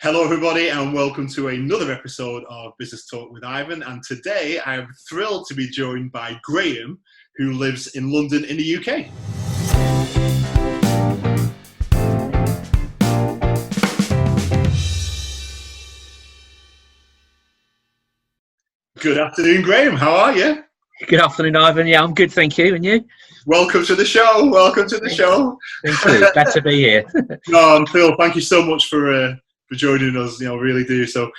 Hello, everybody, and welcome to another episode of Business Talk with Ivan. And today I am thrilled to be joined by Graham, who lives in London in the UK. Good afternoon, Graham. How are you? Good afternoon, Ivan. Yeah, I'm good, thank you. And you? Welcome to the show. Welcome to the show. Thank you. Glad to be here. No, Phil, thank you so much for joining us. Really do. So,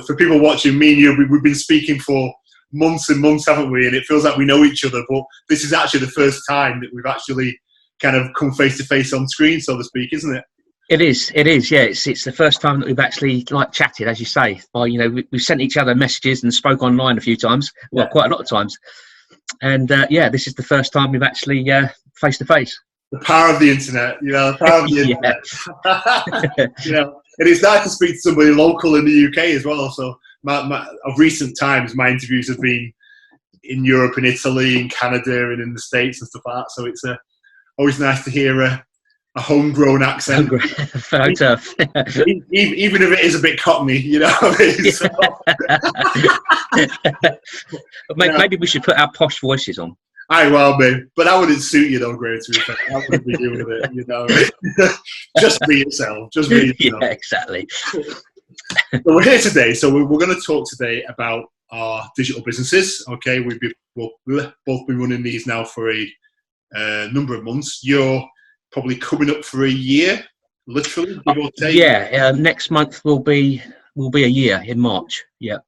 for people watching, me and you, we've been speaking for months and months, haven't we? And it feels like we know each other, but this is actually the first time that we've actually kind of come face to face on screen, so to speak, isn't it? It is. Yeah, it's the first time that we've actually chatted, as you say. We've sent each other messages and spoke online a few times. Well, yeah. Quite a lot of times. And this is the first time we've actually face to face. The power of the internet, the power of the internet. And it's nice to speak to somebody local in the UK as well. So, of recent times, my interviews have been in Europe, in Italy, in Canada, and in the States and stuff like that. So it's always nice to hear a homegrown accent. Very tough. Even if it is a bit cockney, So, maybe we should put our posh voices on. Aye, well, maybe. But that wouldn't suit you, though, Graham, to be fair. I wouldn't be doing it, Just be yourself. Just be yourself. Yeah, exactly. So we're here today. So we're going to talk today about our digital businesses. Okay, we'll both been running these now for a number of months. You're probably coming up for a year, literally, give or take. Yeah, next month will be a year in March. Yeah.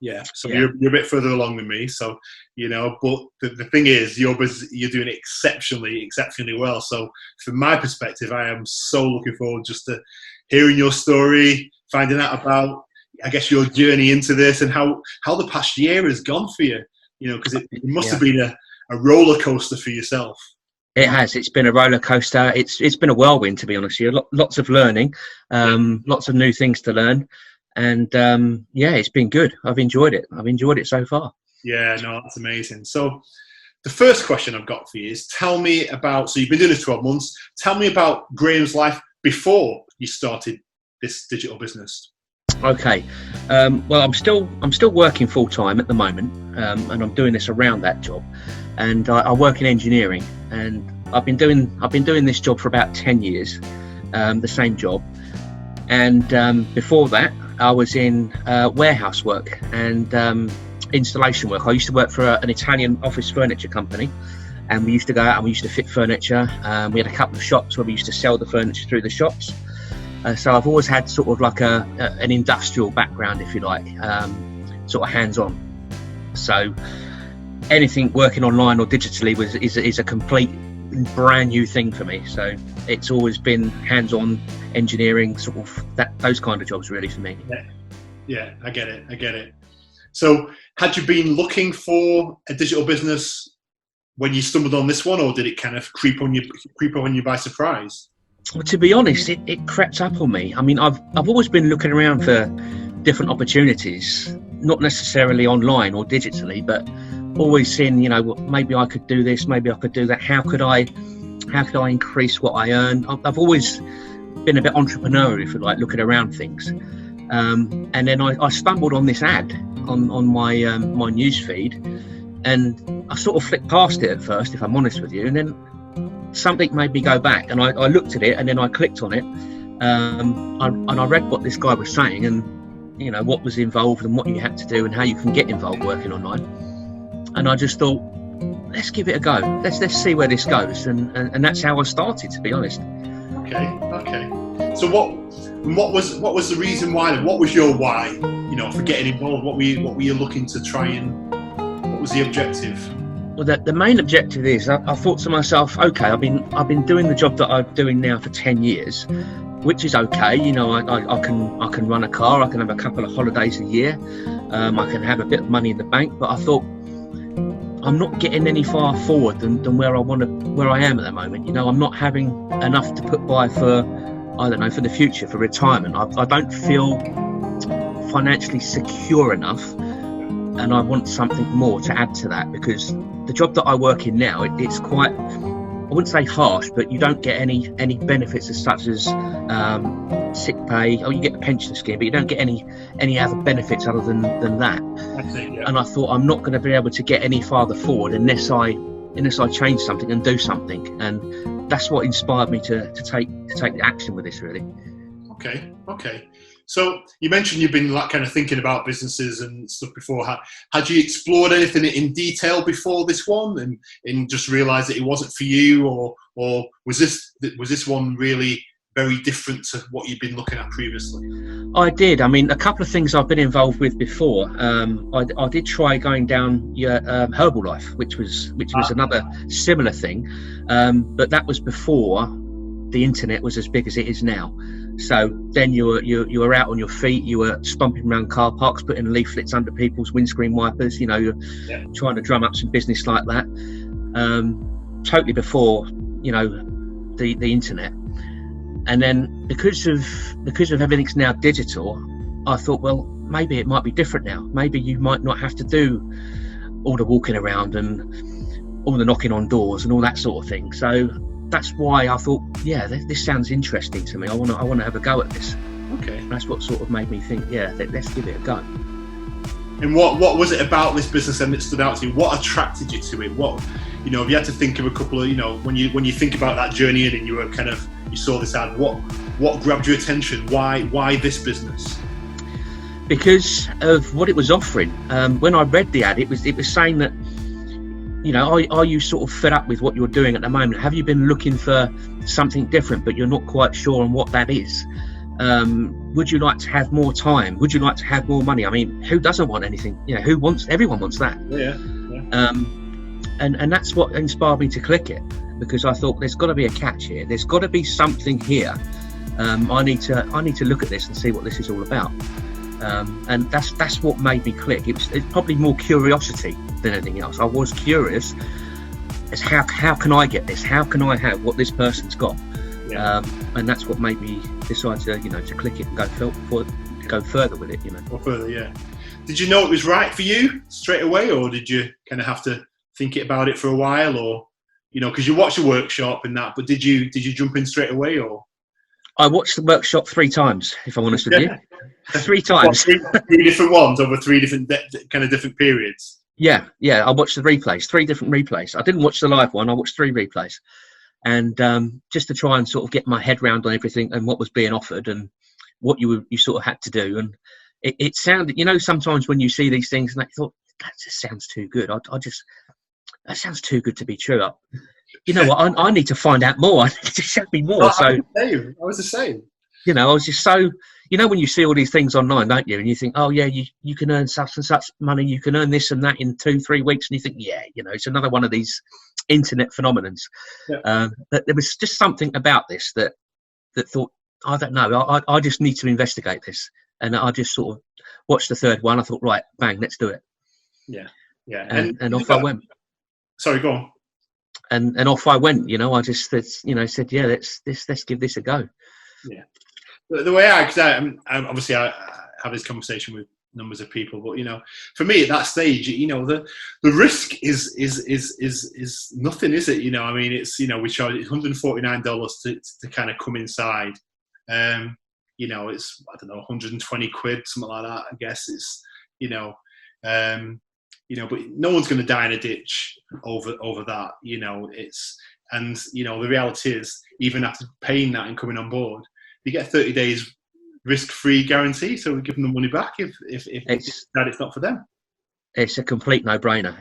Yeah, so You're a bit further along than me, so but the thing is, you're doing exceptionally well. So from my perspective, I am so looking forward just to hearing your story, finding out about, I guess, your journey into this and how the past year has gone for you. Because it must have been a roller coaster for yourself. It has. It's been a roller coaster. It's been a whirlwind, to be honest with you. Lots of learning, lots of new things to learn. And it's been good. I've enjoyed it so far. Yeah, no, that's amazing. So the first question I've got for you is, tell me about, so you've been doing this 12 months. Tell me about Graham's life before you started this digital business. Okay. Well, I'm still working full time at the moment, and I'm doing this around that job. And I work in engineering, and I've been doing this job for about 10 years, the same job. And before that, I was in warehouse work and installation work. I used to work for an Italian office furniture company, and we used to go out and we used to fit furniture. We had a couple of shops where we used to sell the furniture through the shops. So I've always had sort of like an industrial background, if you like, sort of hands-on. So anything working online or digitally is a complete brand new thing for me. So it's always been hands-on engineering, sort of those kind of jobs really for me. Yeah, I get it. So had you been looking for a digital business when you stumbled on this one, or did it kind of creep on you by surprise? Well, to be honest, it crept up on me. I mean, I've always been looking around for different opportunities, not necessarily online or digitally, but always seeing, maybe I could do this, maybe I could do that. How could I increase what I earn? I've always been a bit entrepreneurial, if you like, looking around things. And then I stumbled on this ad on my my news feed, and I sort of flicked past it at first, if I'm honest with you, and then something made me go back, and I looked at it, and then I clicked on it, and I read what this guy was saying, and what was involved and what you had to do and how you can get involved working online. And I just thought, let's give it a go. Let's see where this goes, and that's how I started, to be honest. Okay. So what was the reason why? What was your why? For getting involved. What were you looking to try and? What was the objective? Well, the main objective is I thought to myself, okay, I've been doing the job that I'm doing now for 10 years, which is okay. I can run a car. I can have a couple of holidays a year. I can have a bit of money in the bank. But I thought, I'm not getting any far forward than where I am at the moment. I'm not having enough to put by for the future, for retirement. I don't feel financially secure enough, and I want something more to add to that, because the job that I work in now, it's quite, I wouldn't say harsh, but you don't get any benefits as such as sick pay. Oh, you get a pension scheme, but you don't get any other benefits other than that. I see, yeah. And I thought, I'm not going to be able to get any farther forward unless I change something and do something. And that's what inspired me to take action with this, really. Okay. So you mentioned you've been like kind of thinking about businesses and stuff before. Had you explored anything in detail before this one, and just realised that it wasn't for you, or was this one really very different to what you've been looking at previously? I did. I mean, a couple of things I've been involved with before. I did try going down Herbalife, which was another similar thing, but that was before the internet was as big as it is now. So then you were out on your feet, you were stomping around car parks, putting leaflets under people's windscreen wipers, you're trying to drum up some business like that. Totally before, the internet. And then because of everything's now digital, I thought, well, maybe it might be different now. Maybe you might not have to do all the walking around and all the knocking on doors and all that sort of thing. So that's why I thought, this sounds interesting to me. I want to have a go at this. Okay. That's what sort of made me think, let's give it a go. And what was it about this business then that stood out to you? What attracted you to it? What, if you had to think of a couple of, when you think about that journey and you were you saw this ad, what grabbed your attention? Why this business? Because of what it was offering. When I read the ad, it was saying that, are you sort of fed up with what you're doing at the moment? Have you been looking for something different, but you're not quite sure on what that is? Would you like to have more time? Would you like to have more money? I mean, who doesn't want anything? Everyone wants that. Yeah. And that's what inspired me to click it, because I thought there's got to be a catch here. There's got to be something here. I need to look at this and see what this is all about. And that's what made me click. It's probably more curiosity than anything else. I was curious as how can I get this? How can I have what this person's got? Yeah. And that's what made me decide to click it and go further with it. Or further, yeah. Did you know it was right for you straight away, or did you kind of have to think about it for a while, or because you watched the workshop and that, but did you jump in straight away, or? I watched the workshop 3 times, if I'm honest with you. 3 times. What, three different ones over 3 different different periods. Yeah. I watched the replays, 3 different replays. I didn't watch the live one. I watched 3 replays, and just to try and sort of get my head round on everything and what was being offered and what you sort of had to do. And it sounded, sometimes when you see these things and I thought, that just sounds too good. That sounds too good to be true. What? I need to find out more. I need to show me more. I was the same. I was just so, when you see all these things online, don't you? And you think, oh yeah, you can earn such and such money. You can earn this and that in 2-3 weeks. And you think, it's another one of these internet phenomenons. Yeah. But there was just something about this that thought, I don't know. I just need to investigate this. And I just sort of watched the 3rd one. I thought, right, bang, let's do it. Yeah. And off I went. Sorry, go on. And off I went. I just said, let's give this a go. Yeah. The way I obviously I have this conversation with numbers of people, but for me at that stage, the risk is nothing, is it? I mean, it's we charge $149 to kind of come inside. It's, I don't know, 120 quid, something like that. I guess it's but no one's going to die in a ditch over that. The reality is, even after paying that and coming on board, you get a 30 days risk-free guarantee. So we give them the money back if it's not for them. It's a complete no-brainer.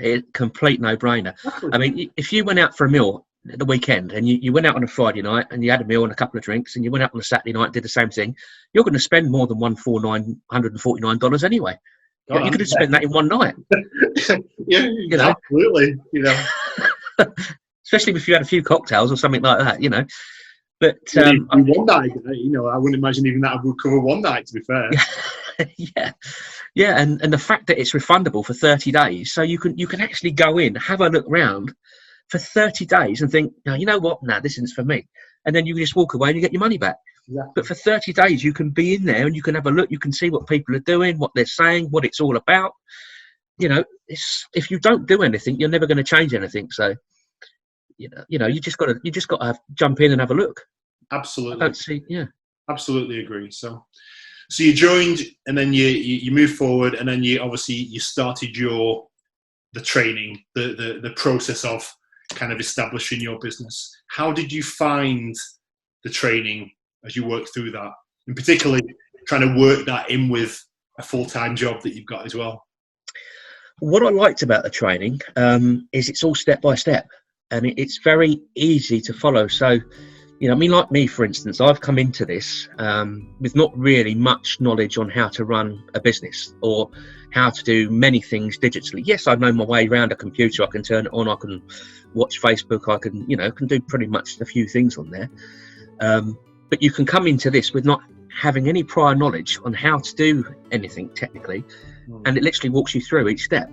I mean, if you went out for a meal at the weekend and you went out on a Friday night and you had a meal and a couple of drinks, and you went out on a Saturday night and did the same thing, you're going to spend more than $149 anyway. You could have spent that in one night. Yeah, absolutely. Especially if you had a few cocktails or something like that, But one night, I wouldn't imagine even that would cover one night, to be fair. Yeah, and the fact that it's refundable for 30 days, so you can actually go in, have a look round for 30 days and think, no, you know what? No, this isn't for me. And then you can just walk away and you get your money back. Exactly. But for 30 days, you can be in there and you can have a look. You can see what people are doing, what they're saying, what it's all about. If you don't do anything, you're never going to change anything. So, you just got to jump in and have a look. Absolutely. I don't see, yeah. Absolutely agree. So you joined, and then you moved forward, and then you started the training, the process of kind of establishing your business. How did you find the training as you worked through that, and particularly trying to work that in with a full-time job that you've got as well? What I liked about the training is it's all step by step, and it's very easy to follow. So, I mean, like me, for instance, I've come into this with not really much knowledge on how to run a business or how to do many things digitally. Yes, I know my way around a computer. I can turn it on. I can watch Facebook. I can, can do pretty much a few things on there. But you can come into this with not having any prior knowledge on how to do anything technically, and it literally walks you through each step.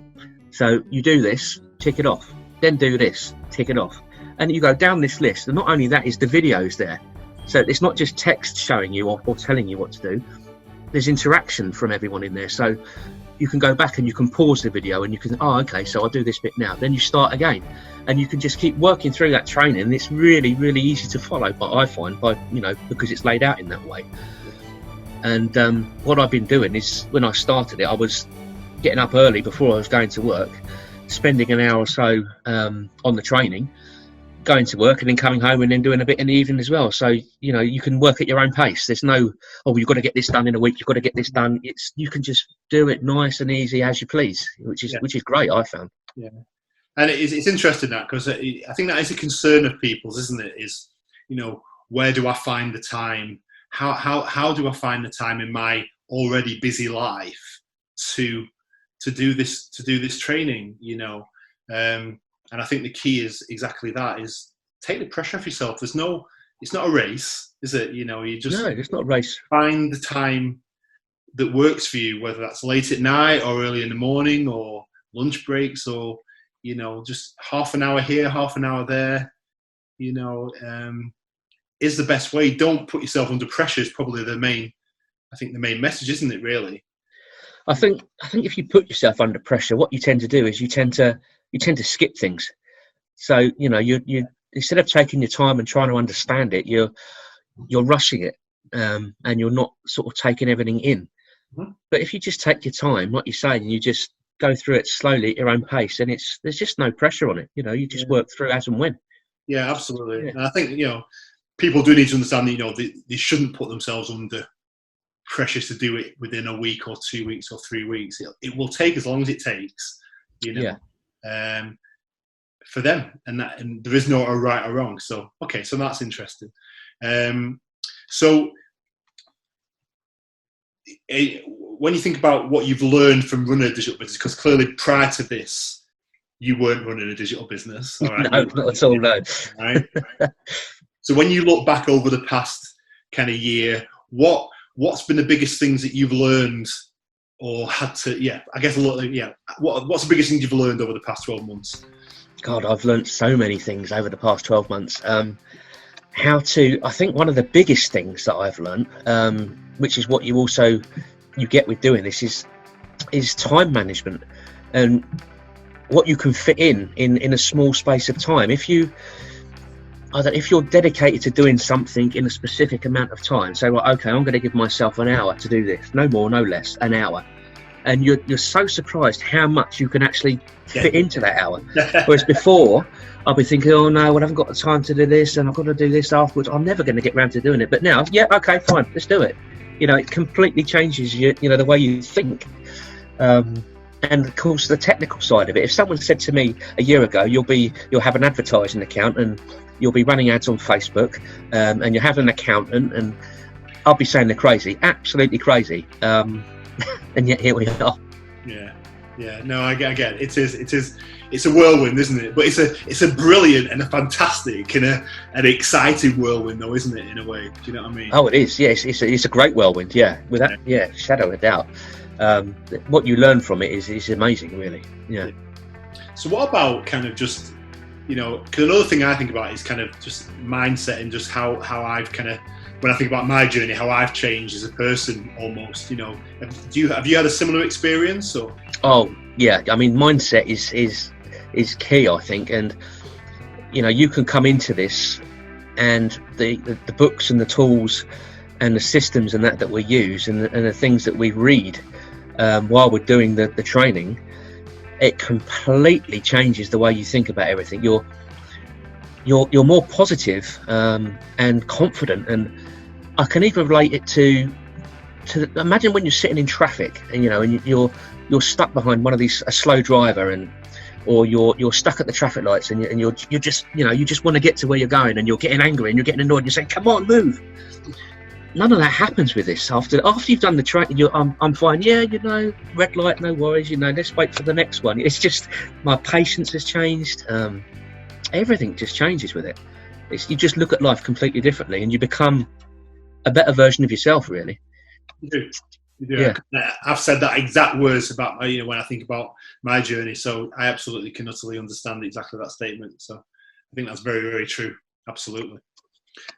So you do this, tick it off, then do this, tick it off. And you go down this list, and not only that is the videos there. So it's not just text showing you or telling you what to do. There's interaction from everyone in there. So you can go back and you can pause the video and you can, okay, so I'll do this bit now. Then you start again, and you can just keep working through that training. And it's really, really easy to follow, but I find because it's laid out in that way. And what I've been doing is, when I started it, I was getting up early before I was going to work, spending an hour or so on the training, going to work, and then coming home and then doing a bit in the evening as well. So you can work at your own pace. There's no, you've got to get this done in a week, you've got to get this done. You can just do it nice and easy as you please, which is great, I found. Yeah, and it's interesting that, because I think that is a concern of people's, isn't it? Is where do I find the time? How do I find the time in my already busy life to do this training? And I think the key is exactly that: is take the pressure off yourself. It's not a race, is it? You just, no, it's not a race. Find the time that works for you, whether that's late at night or early in the morning or lunch breaks, or just half an hour here, half an hour there. Is the best way. Don't put yourself under pressure is probably the main message, isn't it, really? I think if you put yourself under pressure, what you tend to do is you tend to skip things. So you instead of taking your time and trying to understand it, you're rushing it, and you're not sort of taking everything in. Mm-hmm. But if you just take your time, like you say, and you just go through it slowly at your own pace, and there's just no pressure on it. You just work through as and when. Yeah, absolutely. Yeah. And I think people do need to understand that they shouldn't put themselves under pressure to do it within a week or 2 weeks or 3 weeks. It will take as long as it takes, for them, and there is no a right or wrong. So so that's interesting. So when you think about what you've learned from running a digital business, because clearly prior to this you weren't running a digital business, all right? No, not at all. No. Right. So when you look back over the past kind of year, what's been the biggest things that you've learned, or had to? I guess a lot. What's the biggest thing you've learned over the past 12 months? God, I've learned so many things over the past 12 months. I think one of the biggest things that I've learned, which is what you get with doing this, is time management, and what you can fit in a small space of time. If you're dedicated to doing something in a specific amount of time, say, well, okay, I'm going to give myself an hour to do this, no more, no less, an hour. And you're so surprised how much you can actually fit into that hour. Whereas before, I'll be thinking, oh no, I haven't got the time to do this, and I've got to do this afterwards. I'm never going to get around to doing it. But now, okay, fine, let's do it. It completely changes the way you think. And of course, the technical side of it. If someone said to me a year ago, you'll have an advertising account and you'll be running ads on Facebook, and you have an accountant, and I'll be saying they're crazy, absolutely crazy. And yet here we are. Yeah. No, I get it. It's a whirlwind, isn't it? But it's a brilliant and a fantastic and an exciting whirlwind, though, isn't it? In a way, do you know what I mean? Oh, it is. Yes, it's a great whirlwind. Yeah, without shadow of a doubt. What you learn from it is amazing, really. Yeah. So what about kind of just, because another thing I think about is kind of just mindset, and just how I've kind of, when I think about my journey, how I've changed as a person almost, have you had a similar experience, or? Oh yeah, I mean, mindset is key, I think. And you can come into this, and the books and the tools and the systems and that we use, and the things that we read while we're doing the training, it completely changes the way you think about everything. You're more positive and confident, and I can even relate it to imagine when you're sitting in traffic and you're stuck behind one of these, a slow driver, or you're stuck at the traffic lights, and you just want to get to where you're going, and you're getting angry and you're getting annoyed, and you're saying, come on, move. None of that happens with this. After you've done the training, I'm fine. Yeah, red light, no worries. Let's wait for the next one. It's just my patience has changed. Everything just changes with it. You just look at life completely differently, and you become a better version of yourself, really. You do. Yeah. I've said that exact words about when I think about my journey. So I absolutely can utterly understand exactly that statement. So I think that's very, very true. Absolutely.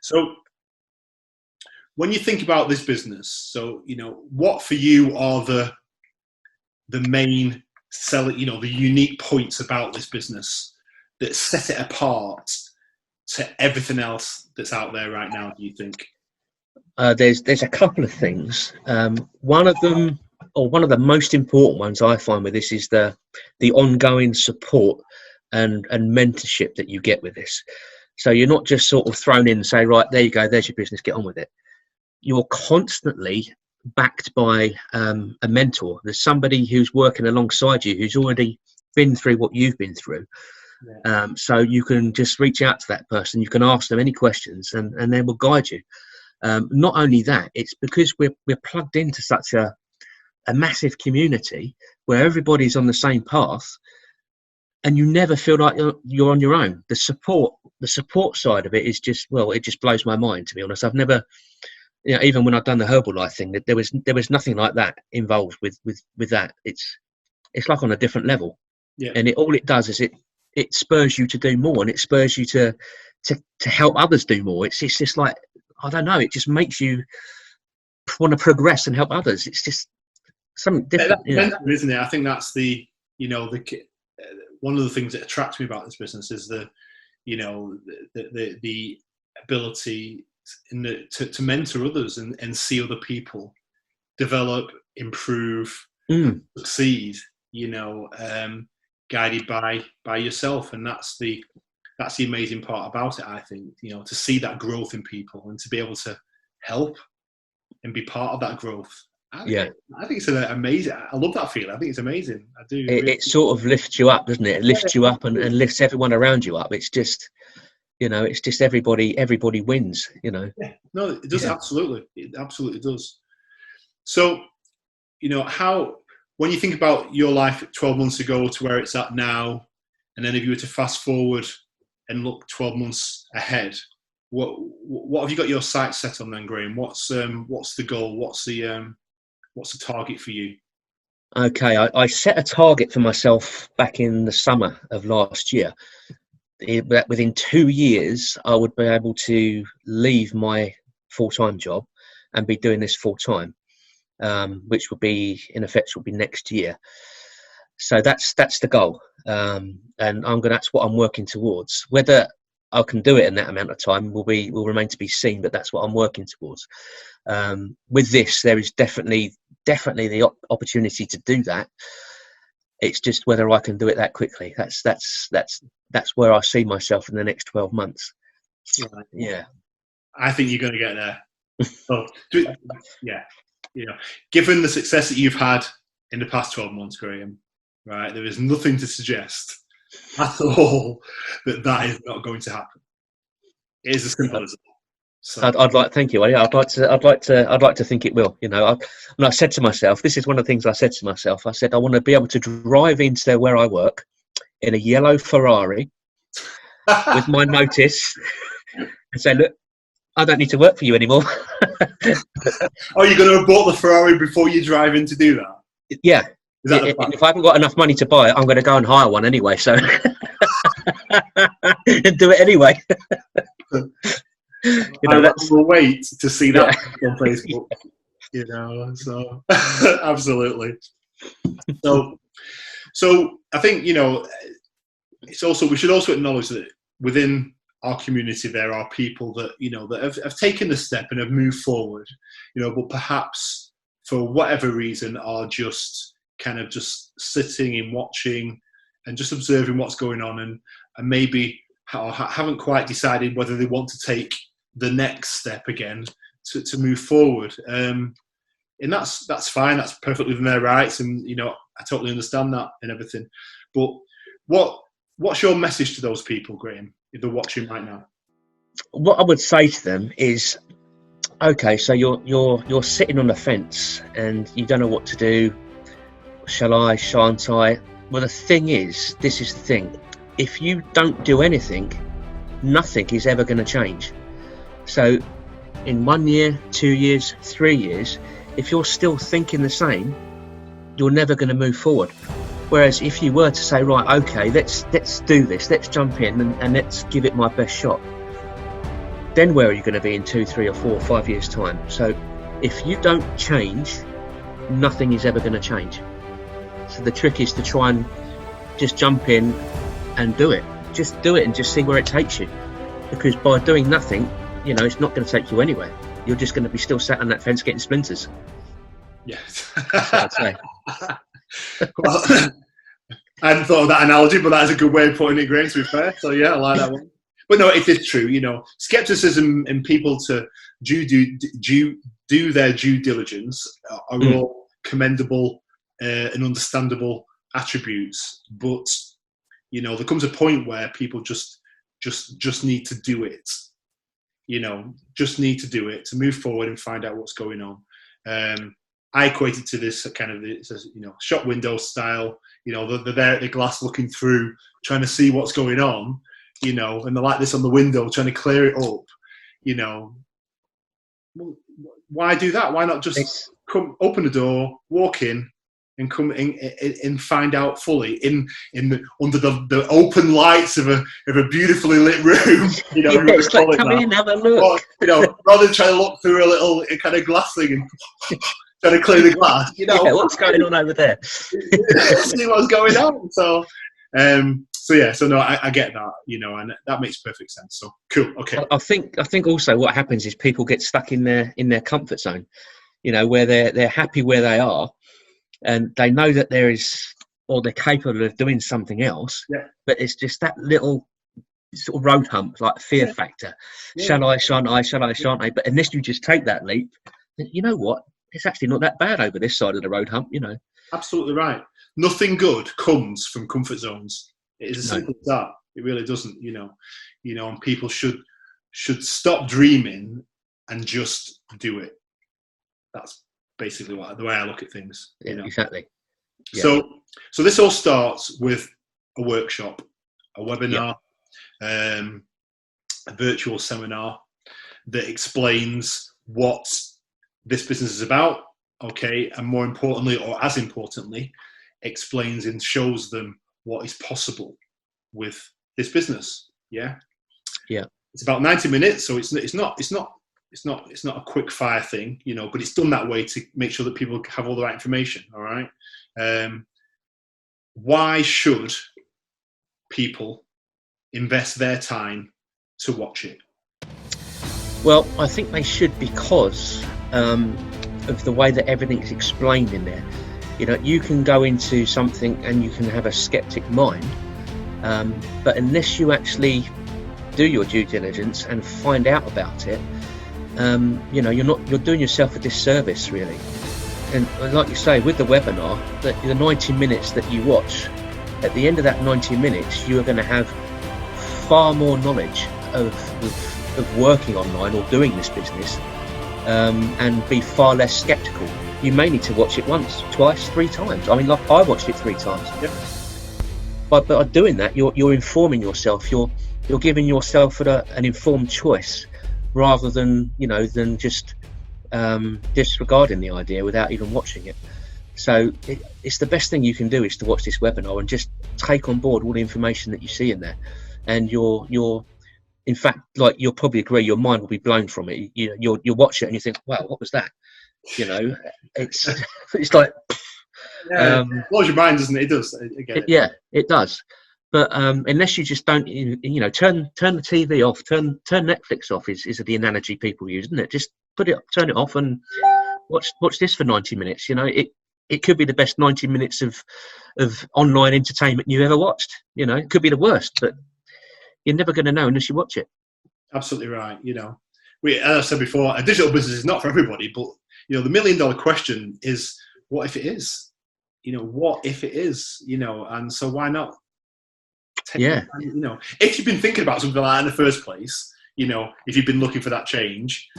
So when you think about this business, so what for you are the main selling, the unique points about this business that set it apart to everything else that's out there right now, do you think? There's a couple of things. One of them, or one of the most important ones I find with this, is the ongoing support and mentorship that you get with this. So you're not just sort of thrown in and say, right, there you go, there's your business, get on with it. You're constantly backed by a mentor. There's somebody who's working alongside you, who's already been through what you've been through. Yeah. So you can just reach out to that person. You can ask them any questions, and they will guide you. Not only that, it's because we're plugged into such a massive community where everybody's on the same path, and you never feel like you're on your own. The support side of it is just, it just blows my mind, to be honest. I've never, even when I've done the Herbalife thing, there was nothing like that involved with that. It's like on a different level. Yeah. And all it does is it spurs you to do more, and it spurs you to help others do more. It's just like, I don't know, it just makes you want to progress and help others. It's just something different. Yeah, isn't it? I think that's the one of the things that attracts me about this business is the ability to mentor others and see other people develop, improve, succeed. Guided by yourself, and that's the amazing part about it. I think to see that growth in people and to be able to help and be part of that growth. I think it's amazing. I love that feeling. I think it's amazing. I do. It sort of lifts you up, doesn't it? It lifts you up and lifts everyone around you up. It's just, it's just everybody wins. Yeah. No, it does. Yeah. Absolutely, it absolutely does. So, how, when you think about your life 12 months ago to where it's at now, and then if you were to fast forward and look 12 months ahead, what have you got your sights set on then, Graham? What's the goal? What's the target for you? Okay, I set a target for myself back in the summer of last year, that within 2 years I would be able to leave my full-time job and be doing this full-time, which would be, in effect, will be next year. So that's the goal, and that's what I'm working towards. Whether I can do it in that amount of time will remain to be seen, but that's what I'm working towards. With this, there is definitely the opportunity to do that. It's just whether I can do it that quickly. That's where I see myself in the next 12 months. Yeah, I think you're going to get there. So, yeah, given the success that you've had in the past 12 months, Graham, right, there is nothing to suggest at all that is not going to happen. It is as simple as that. So. Thank you. Yeah, I'd like to think it will. And I said to myself, this is one of the things I said to myself. I said I want to be able to drive into where I work in a yellow Ferrari with my notice and say, look, I don't need to work for you anymore. Oh, you're going to have bought the Ferrari before you drive in to do that? Yeah. If I haven't got enough money to buy it, I'm going to go and hire one anyway. So do it anyway. We'll wait to see that on Facebook. So absolutely. So I think it's also, we should also acknowledge that within our community there are people that, that have taken the step and have moved forward, but perhaps for whatever reason are just kind of just sitting and watching and just observing what's going on, and maybe haven't quite decided whether they want to take the next step again to move forward. And that's fine. That's perfectly within their rights, and I totally understand that and everything. But what's your message to those people, Graham, if they're watching right now? What I would say to them is, okay, so you're sitting on the fence and you don't know what to do. Shall I? Shan't I? Well, the thing is, this is the thing. If you don't do anything, nothing is ever going to change. So in 1 year, 2 years, 3 years, if you're still thinking the same, you're never going to move forward. Whereas if you were to say, right, okay, let's do this, let's jump in and let's give it my best shot, then where are you going to be in 2, 3 or 4 or 5 years time? So if you don't change, nothing is ever going to change. So the trick is to try and just jump in and do it. Just do it and just see where it takes you. Because by doing nothing, it's not going to take you anywhere. You're just going to be still sat on that fence getting splinters. Yes. That's what I'd say. Well, I hadn't thought of that analogy, but that's a good way of putting it, Graham, to be fair. So yeah, I like that one. But no, it is true. Skepticism and people to do their due diligence are all commendable and understandable attributes. But there comes a point where people just need to do it. Just need to do it to move forward and find out what's going on. I equate it to this kind of, shop window style. They're there at the glass looking through, trying to see what's going on. And they're like this on the window, trying to clear it up. Why do that? Why not just come, open the door, walk in, and come in and find out fully under the open lights of a beautifully lit room. It's like, come in, have a look. Or, rather than trying to look through a little kind of glass thing and trying to clear the glass. What's going on over there? See what's going on. So no, I get that, and that makes perfect sense. So cool. Okay. I think also what happens is people get stuck in their comfort zone, where they're happy where they are. And they know that they're capable of doing something else, but it's just that little sort of road hump, like fear factor. Yeah. Shall I, shan't I, shall I, shan't I? But unless you just take that leap, then you know what? It's actually not that bad over this side of the road hump, Absolutely right. Nothing good comes from comfort zones. It is as simple as that. It really doesn't, and people should stop dreaming and just do it. That's basically the way I look at things. Exactly. Yeah. So this all starts with a workshop, a webinar, a virtual seminar that explains what this business is about, okay, and more importantly, or as importantly, explains and shows them what is possible with this business. Yeah. It's about 90 minutes, so it's not a quick fire thing, but it's done that way to make sure that people have all the right information. All right. Why should people invest their time to watch it? Well, I think they should because of the way that everything is explained in there. You can go into something and you can have a skeptic mind, but unless you actually do your due diligence and find out about it, you're doing yourself a disservice, really. And like you say, with the webinar, the 90 minutes that you watch, at the end of that 90 minutes, you are going to have far more knowledge of working online or doing this business, and be far less skeptical. You may need to watch it once, twice, 3 times. I mean, like I watched it 3 times. Yep. But by doing that, you're informing yourself. You're giving yourself an informed choice, rather than just disregarding the idea without even watching it. So it's the best thing you can do is to watch this webinar and just take on board all the information that you see in there, and you're in fact, like, you'll probably agree, your mind will be blown from it. You'll watch it and you think, wow, what was that? It's like blows your mind, doesn't it? It does. Yeah, it does. But unless you just don't, turn the TV off, turn Netflix off is the analogy people use, isn't it? Just turn it off and watch this for 90 minutes. It could be the best 90 minutes of online entertainment you've ever watched. It could be the worst, but you're never going to know unless you watch it. Absolutely right. As I said before, a digital business is not for everybody, but the $1 million question is, what if it is? What if it is? And so why not? If you've been thinking about something like that in the first place, if you've been looking for that change,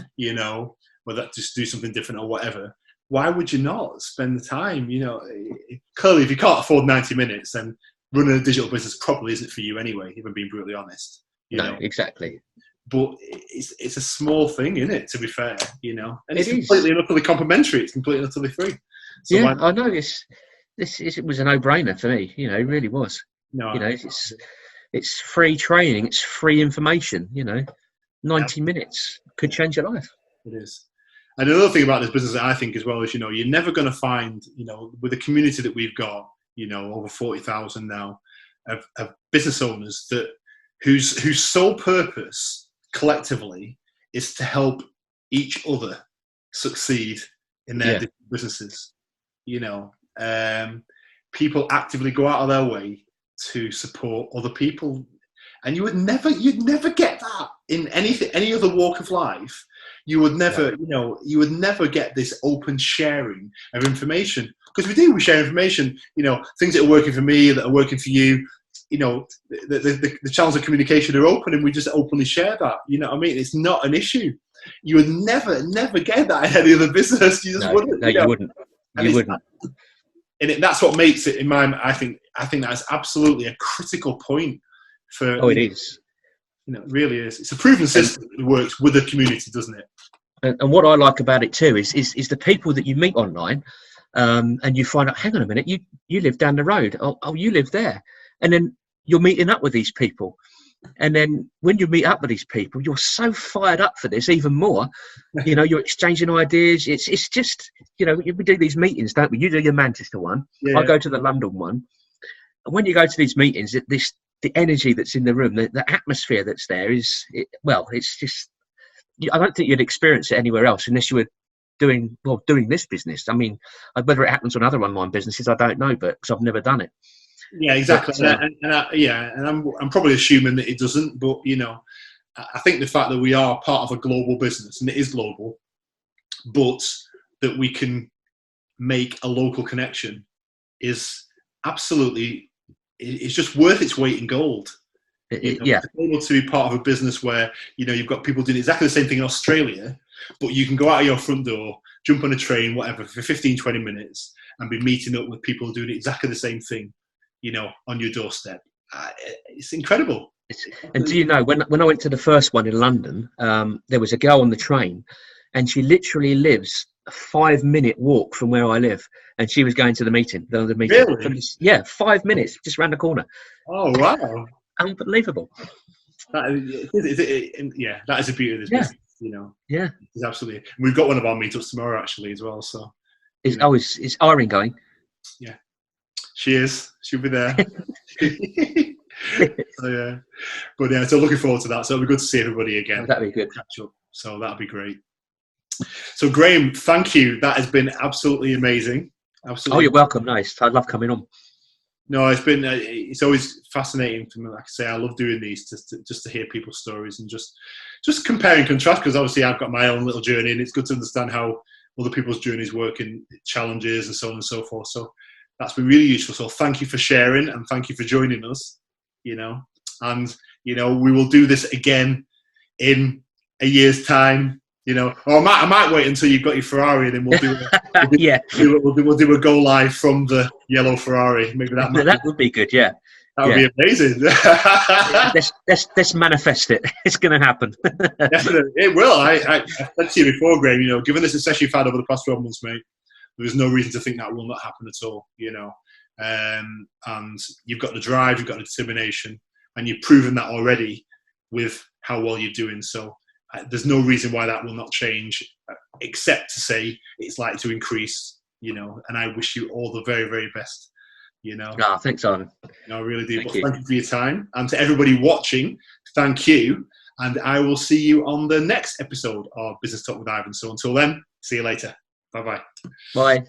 whether just do something different or whatever, why would you not spend the time? Clearly, if you can't afford 90 minutes, then running a digital business probably isn't for you anyway, if I'm being brutally honest. No, exactly. But it's a small thing, isn't it, to be fair, And it's completely and utterly complimentary. It's completely and utterly free. So I know it was a no-brainer for me. It really was. No, it's free training. It's free information. 90 minutes could change your life. It is. And another thing about this business that I think as well is, you're never going to find, with the community that we've got, over 40,000 now of business owners whose sole purpose collectively is to help each other succeed in their different businesses. People actively go out of their way to support other people, and you'd never get that in any other walk of life. You would never, you would never get this open sharing of information, because we share information, things that are working for me, that are working for you, the channels of communication are open, and we just openly share that. It's not an issue. You would never get that in any other business. You just wouldn't. No, you wouldn't. You wouldn't. And that's what makes it, in my mind, I think that's absolutely a critical point for. Oh, it is. It really is. It's a proven system that works with the community, doesn't it? And what I like about it too is the people that you meet online, and you find out, hang on a minute, you live down the road. Oh, you live there, and then you're meeting up with these people. And then when you meet up with these people, you're so fired up for this even more. You're exchanging ideas. It's just, we do these meetings, don't we? You do your Manchester one. Yeah. I go to the London one. And when you go to these meetings, the energy that's in the room, the atmosphere that's there it's just, I don't think you'd experience it anywhere else unless you were doing this business. I mean, whether it happens on other online businesses, I don't know, but because I've never done it. Yeah, exactly. And I'm probably assuming that it doesn't, but I think the fact that we are part of a global business, and it is global, but that we can make a local connection is absolutely, it's just worth its weight in gold. To be able to be part of a business where you've got people doing exactly the same thing in Australia, but you can go out of your front door, jump on a train, whatever, for 15-20 minutes and be meeting up with people doing exactly the same thing on your doorstep. It's incredible. And do you know, when I went to the first one in London, there was a girl on the train, and she literally lives a 5-minute walk from where I live, and she was going to the meeting. Really? 5 minutes, just round the corner. Oh, wow. Unbelievable. That is the beauty of this business, Yeah. It's absolutely. We've got one of our meetups tomorrow, actually, as well. So. Is Irene going? Yeah. She is. She'll be there. So looking forward to that. So it'll be good to see everybody again. Oh, that'd be good. Catch up. So that'd be great. So Graham, thank you. That has been absolutely amazing. Absolutely. Oh, you're welcome. Nice. I love coming on. No, it's always fascinating for me. Like I say, I love doing these just to hear people's stories and just compare and contrast, because obviously I've got my own little journey, and it's good to understand how other people's journeys work and challenges and so on and so forth. So that's been really useful. So thank you for sharing, and thank you for joining us, and, we will do this again in a year's time, or I might wait until you've got your Ferrari, and then we'll do we'll do a go live from the yellow Ferrari. Maybe that would be good. Yeah. That would be amazing. let's manifest it. It's going to happen. Definitely. It will. I said to you before, Graham, given the success you've had over the past 12 months, mate, there's no reason to think that will not happen at all, and you've got the drive, you've got the determination, and you've proven that already with how well you're doing. So there's no reason why that will not change, except to say it's likely to increase, and I wish you all the very, very best you know. Ah, thanks, Simon. No, I really do. Thank you. Thank you for your time. And to everybody watching, thank you. And I will see you on the next episode of Business Talk with Ivan. So until then, see you later. Bye-bye. Bye.